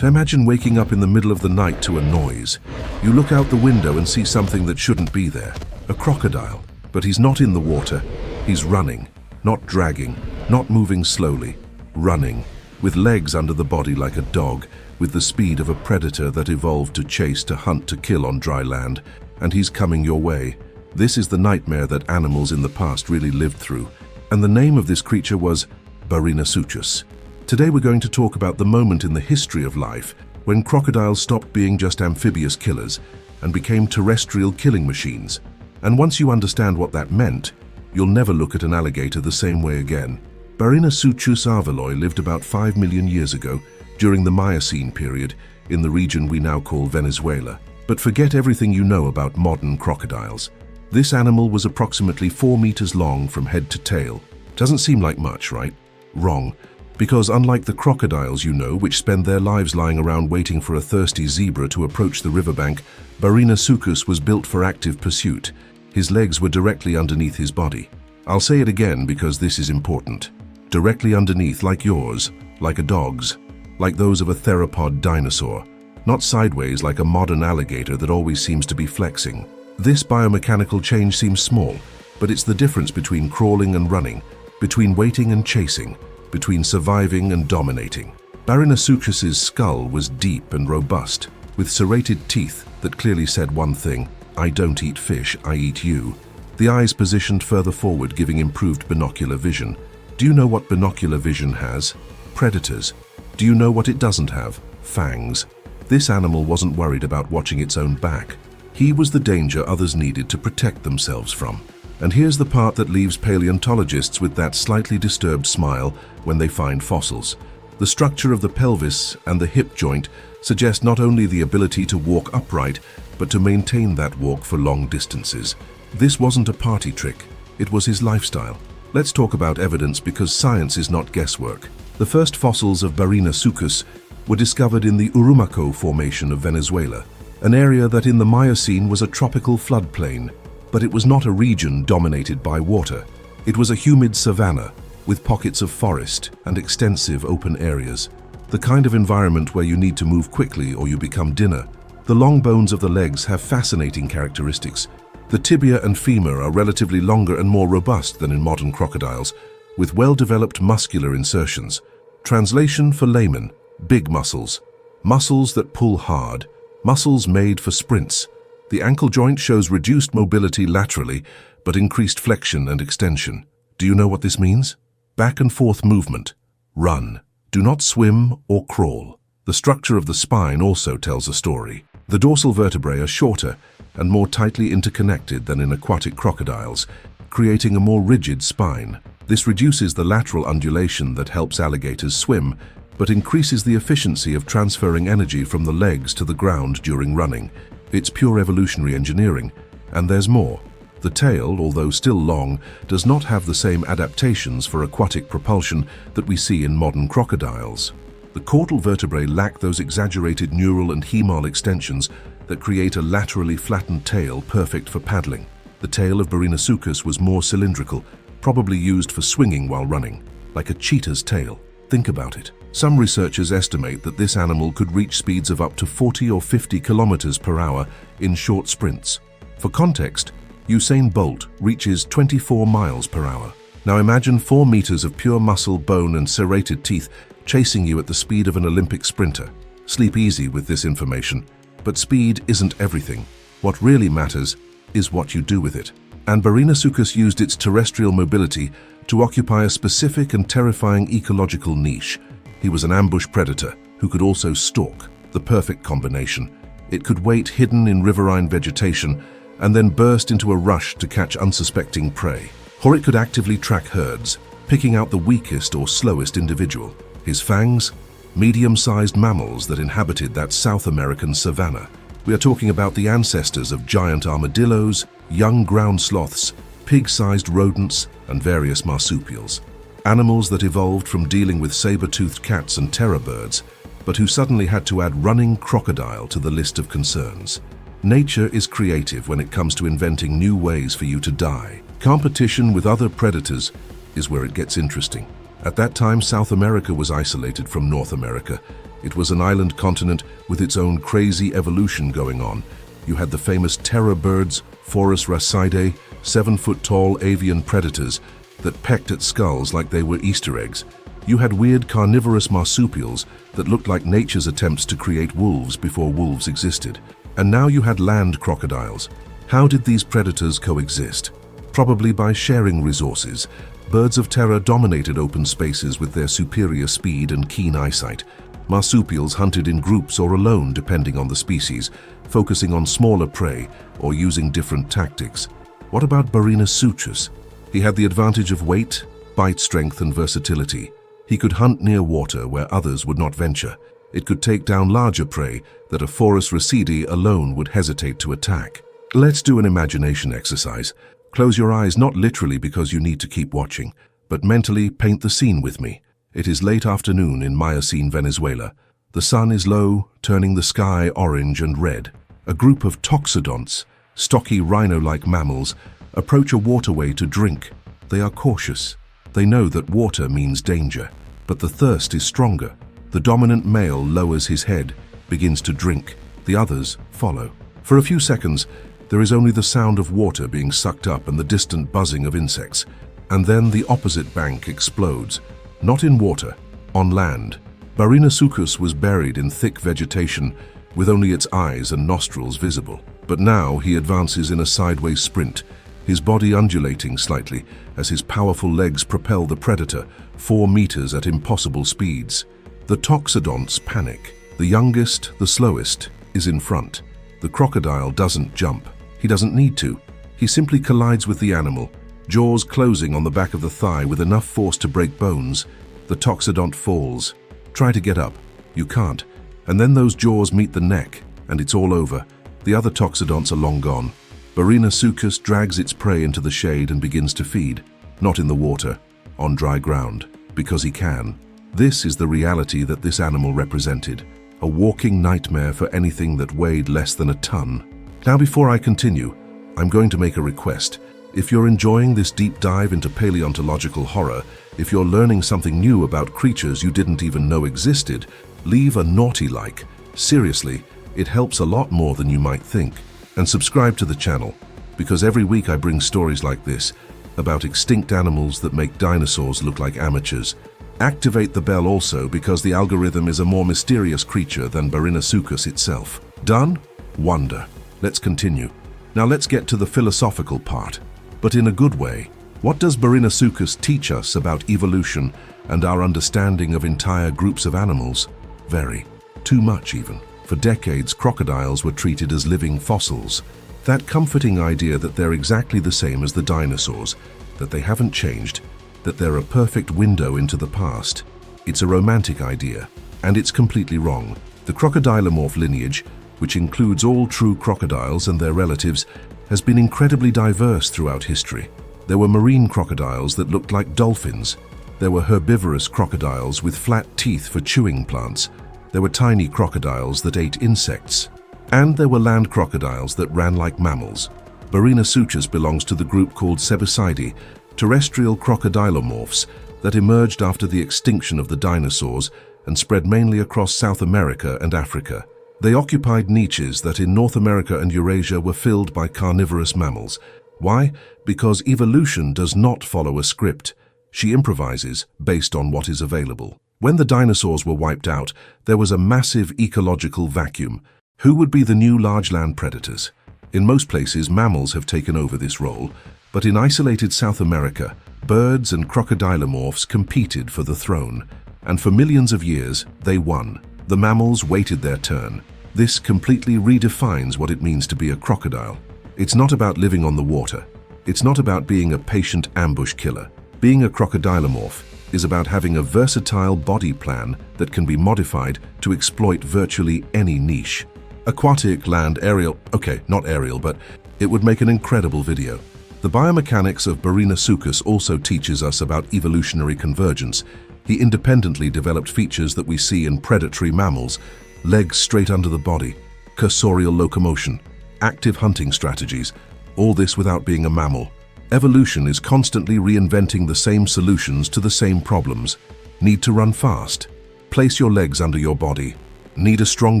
So imagine waking up in the middle of the night to a noise. You look out the window and see something that shouldn't be there. A crocodile. But he's not in the water. He's running. Not dragging. Not moving slowly. Running. With legs under the body like a dog. With the speed of a predator that evolved to chase, to hunt, to kill on dry land. And he's coming your way. This is the nightmare that animals in the past really lived through. And the name of this creature was Barinasuchus. Today we're going to talk about the moment in the history of life when crocodiles stopped being just amphibious killers and became terrestrial killing machines. And once you understand what that meant, you'll never look at an alligator the same way again. Barinasuchus avaloi lived about 5 million years ago during the Miocene period in the region we now call Venezuela. But forget everything you know about modern crocodiles. This animal was approximately 4 meters long from head to tail. Doesn't seem like much, right? Wrong. Because unlike the crocodiles you know, which spend their lives lying around waiting for a thirsty zebra to approach the riverbank, Barinasuchus was built for active pursuit. His legs were directly underneath his body. I'll say it again because this is important. Directly underneath, like yours, like a dog's, like those of a theropod dinosaur. Not sideways like a modern alligator that always seems to be flexing. This biomechanical change seems small, but it's the difference between crawling and running, between waiting and chasing, between surviving and dominating. Barinasuchus's skull was deep and robust, with serrated teeth that clearly said one thing: I don't eat fish, I eat you. The eyes positioned further forward, giving improved binocular vision. Do you know what binocular vision has? Predators. Do you know what it doesn't have? Fangs. This animal wasn't worried about watching its own back. He was the danger others needed to protect themselves from. And here's the part that leaves paleontologists with that slightly disturbed smile when they find fossils. The structure of the pelvis and the hip joint suggest not only the ability to walk upright, but to maintain that walk for long distances. This wasn't a party trick, it was his lifestyle. Let's talk about evidence because science is not guesswork. The first fossils of Barinasuchus were discovered in the Urumaco Formation of Venezuela, an area that in the Miocene was a tropical floodplain. But it was not a region dominated by water. It was a humid savanna with pockets of forest and extensive open areas. The kind of environment where you need to move quickly or you become dinner. The long bones of the legs have fascinating characteristics. The tibia and femur are relatively longer and more robust than in modern crocodiles, with well-developed muscular insertions. Translation for laymen: big muscles. Muscles that pull hard. Muscles made for sprints. The ankle joint shows reduced mobility laterally, but increased flexion and extension. Do you know what this means? Back and forth movement. Run. Do not swim or crawl. The structure of the spine also tells a story. The dorsal vertebrae are shorter and more tightly interconnected than in aquatic crocodiles, creating a more rigid spine. This reduces the lateral undulation that helps alligators swim, but increases the efficiency of transferring energy from the legs to the ground during running. It's pure evolutionary engineering. And there's more. The tail, although still long, does not have the same adaptations for aquatic propulsion that we see in modern crocodiles. The caudal vertebrae lack those exaggerated neural and hemal extensions that create a laterally flattened tail perfect for paddling. The tail of Barinasuchus was more cylindrical, probably used for swinging while running, like a cheetah's tail. Think about it. Some researchers estimate that this animal could reach speeds of up to 40 or 50 kilometers per hour in short sprints. For context, Usain Bolt reaches 24 miles per hour. Now imagine 4 meters of pure muscle, bone, and serrated teeth chasing you at the speed of an Olympic sprinter. Sleep easy with this information, but speed isn't everything. What really matters is what you do with it. And Barinasuchus used its terrestrial mobility to occupy a specific and terrifying ecological niche. He was an ambush predator who could also stalk, the perfect combination. It could wait hidden in riverine vegetation and then burst into a rush to catch unsuspecting prey. Or it could actively track herds, picking out the weakest or slowest individual. His fangs? Medium-sized mammals that inhabited that South American savanna. We are talking about the ancestors of giant armadillos, young ground sloths, pig-sized rodents, and various marsupials. Animals that evolved from dealing with saber-toothed cats and terror birds, but who suddenly had to add running crocodile to the list of concerns. Nature is creative when it comes to inventing new ways for you to die. Competition with other predators is where it gets interesting. At that time, South America was isolated from North America, It was an island continent with its own crazy evolution going on. You had the famous terror birds, Forus racidae, 7-foot-tall avian predators that pecked at skulls like they were Easter eggs. You had weird carnivorous marsupials that looked like nature's attempts to create wolves before wolves existed. And now you had land crocodiles. How did these predators coexist? Probably by sharing resources. Birds of terror dominated open spaces with their superior speed and keen eyesight. Marsupials hunted in groups or alone depending on the species, focusing on smaller prey or using different tactics. What about Barinasuchus? He had the advantage of weight, bite strength and versatility. He could hunt near water where others would not venture. It could take down larger prey that a Forus racidae alone would hesitate to attack. Let's do an imagination exercise. Close your eyes, not literally because you need to keep watching, but mentally paint the scene with me. It is late afternoon in Miocene Venezuela. The sun is low, turning the sky orange and red. A group of toxodonts, stocky rhino-like mammals, approach a waterway to drink. They are cautious. They know that water means danger, but the thirst is stronger. The dominant male lowers his head, begins to drink. The others follow. For a few seconds, there is only the sound of water being sucked up and the distant buzzing of insects. And then the opposite bank explodes. Not in water, on land. Barinasuchus was buried in thick vegetation, with only its eyes and nostrils visible. But now he advances in a sideways sprint, his body undulating slightly as his powerful legs propel the predator 4 meters at impossible speeds. The toxodonts panic. The youngest, the slowest, is in front. The crocodile doesn't jump. He doesn't need to. He simply collides with the animal, jaws closing on the back of the thigh with enough force to break bones. The toxodont falls. Try to get up. You can't. And then those jaws meet the neck, and it's all over. The other toxodonts are long gone. Barinasuchus drags its prey into the shade and begins to feed. Not in the water, on dry ground, because he can. This is the reality that this animal represented. A walking nightmare for anything that weighed less than a ton. Now before I continue, I'm going to make a request. If you're enjoying this deep dive into paleontological horror, if you're learning something new about creatures you didn't even know existed, leave a naughty like. Seriously, it helps a lot more than you might think. And subscribe to the channel, because every week I bring stories like this about extinct animals that make dinosaurs look like amateurs. Activate the bell also because the algorithm is a more mysterious creature than Barinasuchus itself. Done? Wonder. Let's continue. Now let's get to the philosophical part. But in a good way. What does Barinasuchus teach us about evolution and our understanding of entire groups of animals? Very. Too much even. For decades, crocodiles were treated as living fossils. That comforting idea that they're exactly the same as the dinosaurs, that they haven't changed, that they're a perfect window into the past. It's a romantic idea, and it's completely wrong. The crocodilomorph lineage, which includes all true crocodiles and their relatives, has been incredibly diverse throughout history. There were marine crocodiles that looked like dolphins. There were herbivorous crocodiles with flat teeth for chewing plants. There were tiny crocodiles that ate insects. And there were land crocodiles that ran like mammals. Barinasuchus belongs to the group called Cebicidae, terrestrial crocodilomorphs that emerged after the extinction of the dinosaurs and spread mainly across South America and Africa. They occupied niches that in North America and Eurasia were filled by carnivorous mammals. Why? Because evolution does not follow a script. She improvises based on what is available. When the dinosaurs were wiped out, there was a massive ecological vacuum. Who would be the new large land predators? In most places, mammals have taken over this role, but in isolated South America, birds and crocodilomorphs competed for the throne. And for millions of years, they won. The mammals waited their turn. This completely redefines what it means to be a crocodile. It's not about living on the water. It's not about being a patient ambush killer. Being a crocodilomorph is about having a versatile body plan that can be modified to exploit virtually any niche. Aquatic, land, aerial, okay, not aerial, but it would make an incredible video. The biomechanics of Barinasuchus also teaches us about evolutionary convergence. He independently developed features that we see in predatory mammals: legs straight under the body, cursorial locomotion, active hunting strategies, all this without being a mammal. Evolution is constantly reinventing the same solutions to the same problems. Need to run fast? Place your legs under your body. Need a strong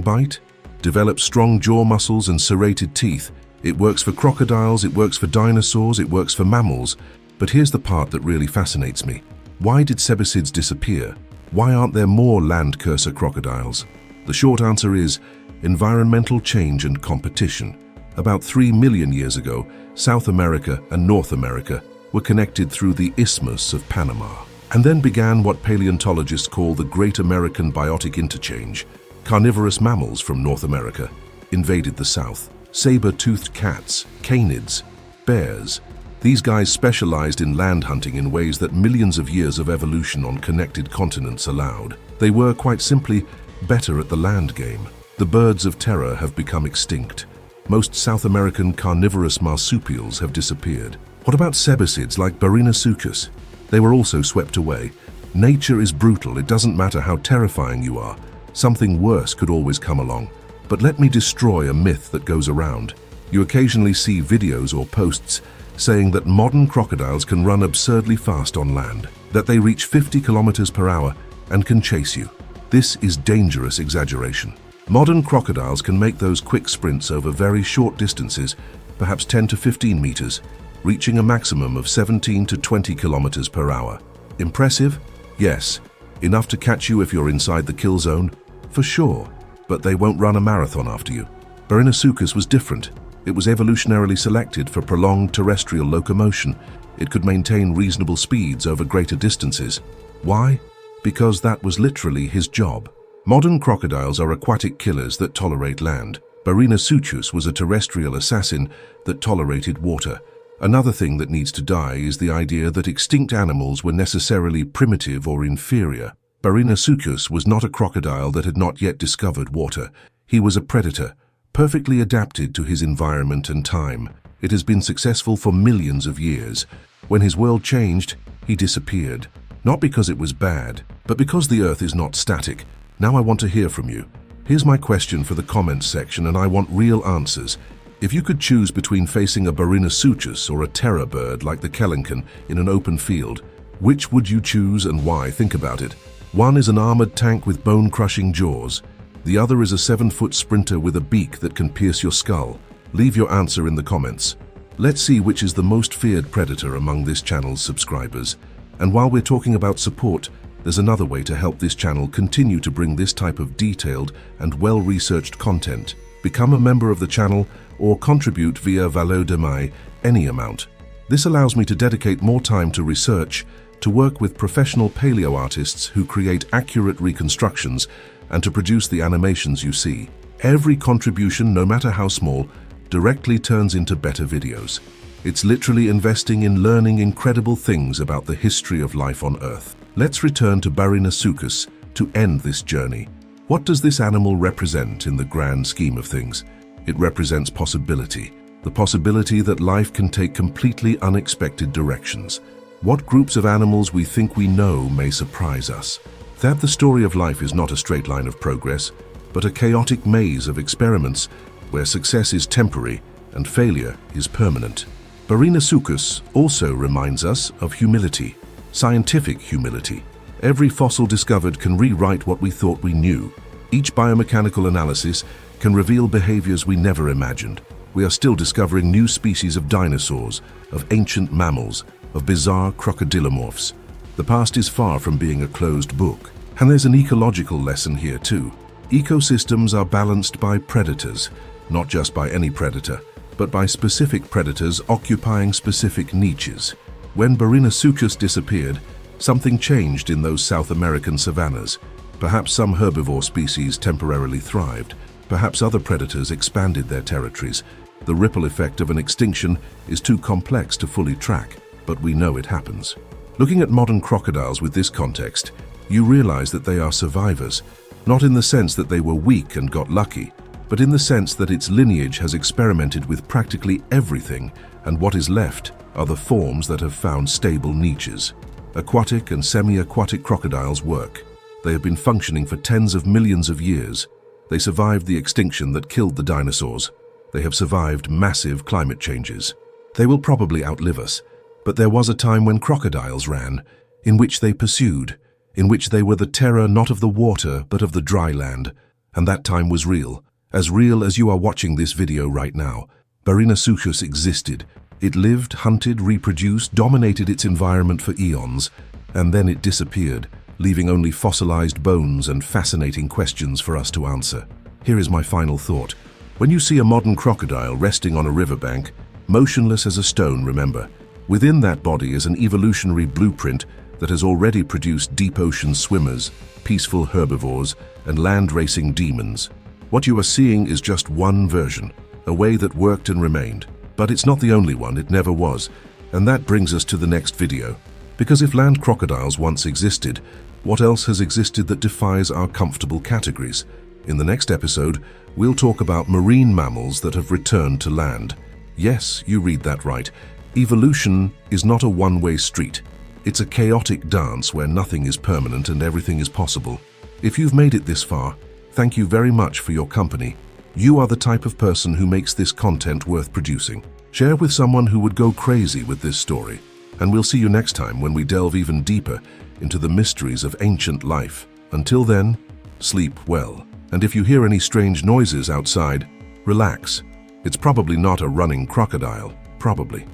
bite? Develop strong jaw muscles and serrated teeth. It works for crocodiles, it works for dinosaurs, it works for mammals. But here's the part that really fascinates me. Why did cebicids disappear? Why aren't there more land cursor crocodiles? The short answer is environmental change and competition. About 3 million years ago, South America and North America were connected through the Isthmus of Panama. And then began what paleontologists call the Great American Biotic Interchange. Carnivorous mammals from North America invaded the South. Saber-toothed cats, canids, bears. These guys specialized in land hunting in ways that millions of years of evolution on connected continents allowed. They were, quite simply, better at the land game. The birds of terror have become extinct. Most South American carnivorous marsupials have disappeared. What about cebicids like Barinasuchus? They were also swept away. Nature is brutal. It doesn't matter how terrifying you are. Something worse could always come along. But let me destroy a myth that goes around. You occasionally see videos or posts saying that modern crocodiles can run absurdly fast on land, that they reach 50 kilometers per hour and can chase you. This is dangerous exaggeration. Modern crocodiles can make those quick sprints over very short distances, perhaps 10 to 15 meters, reaching a maximum of 17 to 20 kilometers per hour. Impressive? Yes. Enough to catch you if you're inside the kill zone? For sure. But they won't run a marathon after you. Barinasuchus was different. It was evolutionarily selected for prolonged terrestrial locomotion. It could maintain reasonable speeds over greater distances. Why? Because that was literally his job. Modern crocodiles are aquatic killers that tolerate land. Barinasuchus was a terrestrial assassin that tolerated water. Another thing that needs to die is the idea that extinct animals were necessarily primitive or inferior. Barinasuchus was not a crocodile that had not yet discovered water. He was a predator, perfectly adapted to his environment and time. It has been successful for millions of years. When his world changed, he disappeared. Not because it was bad, but because the Earth is not static. Now I want to hear from you. Here's my question for the comments section, and I want real answers. If you could choose between facing a Barinasuchus or a terror bird like the Kelencan in an open field, which would you choose and why? Think about it. One is an armored tank with bone-crushing jaws. The other is a 7-foot sprinter with a beak that can pierce your skull. Leave your answer in the comments. Let's see which is the most feared predator among this channel's subscribers. And while we're talking about support, there's another way to help this channel continue to bring this type of detailed and well-researched content. Become a member of the channel or contribute via Valo de Mai, any amount. This allows me to dedicate more time to research, to work with professional paleo artists who create accurate reconstructions, and to produce the animations you see. Every contribution, no matter how small, directly turns into better videos. It's literally investing in learning incredible things about the history of life on Earth. Let's return to Barinasuchus to end this journey. What does this animal represent in the grand scheme of things? It represents possibility. The possibility that life can take completely unexpected directions. What groups of animals we think we know may surprise us. That the story of life is not a straight line of progress, but a chaotic maze of experiments where success is temporary and failure is permanent. Barinasuchus also reminds us of humility, scientific humility. Every fossil discovered can rewrite what we thought we knew. Each biomechanical analysis can reveal behaviors we never imagined. We are still discovering new species of dinosaurs, of ancient mammals, of bizarre crocodilomorphs. The past is far from being a closed book. And there's an ecological lesson here too. Ecosystems are balanced by predators, not just by any predator, but by specific predators occupying specific niches. When Barinasuchus disappeared, something changed in those South American savannas. Perhaps some herbivore species temporarily thrived. Perhaps other predators expanded their territories. The ripple effect of an extinction is too complex to fully track, but we know it happens. Looking at modern crocodiles with this context, you realize that they are survivors, not in the sense that they were weak and got lucky, but in the sense that its lineage has experimented with practically everything, and what is left are the forms that have found stable niches. Aquatic and semi-aquatic crocodiles work. They have been functioning for tens of millions of years. They survived the extinction that killed the dinosaurs. They have survived massive climate changes. They will probably outlive us, but there was a time when crocodiles ran, in which they pursued. in which they were the terror not of the water but of the dry land. And that time was real as you are watching this video right now. Barinasuchus existed. It lived, hunted, reproduced, dominated its environment for eons, and then it disappeared, leaving only fossilized bones and fascinating questions for us to answer. Here is my final thought. When you see a modern crocodile resting on a riverbank, motionless as a stone, remember, within that body is an evolutionary blueprint that has already produced deep ocean swimmers, peaceful herbivores, and land-racing demons. What you are seeing is just one version, a way that worked and remained. But it's not the only one, it never was. And that brings us to the next video. Because if land crocodiles once existed, what else has existed that defies our comfortable categories? In the next episode, we'll talk about marine mammals that have returned to land. Yes, you read that right. Evolution is not a one-way street. It's a chaotic dance where nothing is permanent and everything is possible. If you've made it this far, thank you very much for your company. You are the type of person who makes this content worth producing. Share with someone who would go crazy with this story. And we'll see you next time when we delve even deeper into the mysteries of ancient life. Until then, sleep well. And if you hear any strange noises outside, relax. It's probably not a running crocodile, probably.